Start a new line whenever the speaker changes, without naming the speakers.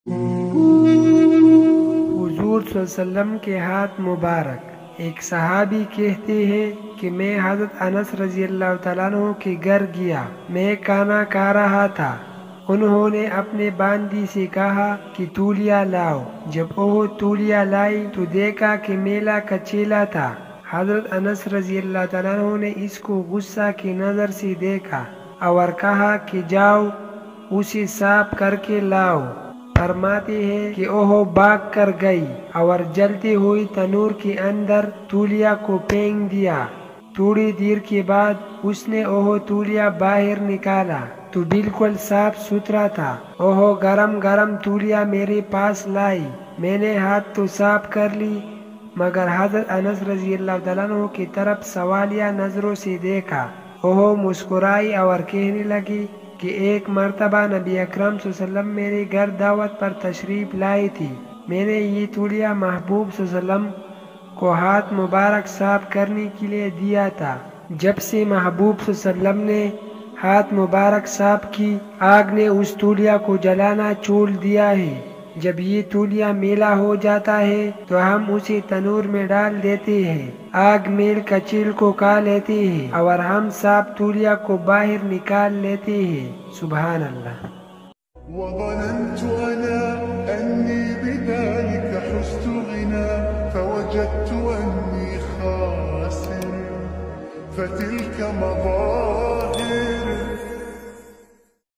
حضور صلی اللہ علیہ وسلم کے ہاتھ مبارک۔ ایک صحابی کہتے ہیں کہ میں حضرت انس رضی اللہ تعالیٰ عنہ کے گھر گیا، میں کھانا کھا رہا تھا، انہوں نے اپنے باندی سے کہا کہ تولیہ لاؤ، جب وہ تولیہ لائی تو دیکھا کہ میلا کچیلا تھا۔ حضرت انس رضی اللہ تعالیٰ عنہ نے اس کو غصہ کی نظر سے دیکھا اور کہا کہ جاؤ اسے صاف کر کے لاؤ۔ فرماتے ہیں کہ وہ بھاگ کر گئی اور جلتی ہوئی تنور کے اندر تولیہ کو پھینک دیا۔ تھوڑی دیر کے بعد اس نے وہ تولیہ باہر نکالا تو بالکل صاف ستھرا تھا۔ وہ گرم گرم تولیہ میرے پاس لائی، میں نے ہاتھ تو صاف کر لی، مگر حضرت انس رضی اللہ تعالیٰ عنہ کی طرف سوالیہ نظروں سے دیکھا۔ وہ مسکرائی اور کہنے لگی کہ ایک مرتبہ نبی اکرم صلی اللہ علیہ وسلم میرے گھر دعوت پر تشریف لائی تھی، میں نے یہ تولیہ محبوب صلی اللہ علیہ وسلم کو ہاتھ مبارک صاف کرنے کے لیے دیا تھا۔ جب سے محبوب صلی اللہ علیہ وسلم نے ہاتھ مبارک صاف کی، آگ نے اس تولیہ کو جلانا چھوڑ دیا ہے۔ جب یہ تولیہ میلا ہو جاتا ہے تو ہم اسے تنور میں ڈال دیتے ہیں، آگ میل کچیل کو کھا لیتے ہیں اور ہم صاف تولیہ کو باہر نکال لیتے ہیں۔ سبحان اللہ۔
وظننت أنا أني بذلك حزت غنى فوجدت أني خاسر فتلك مظاهر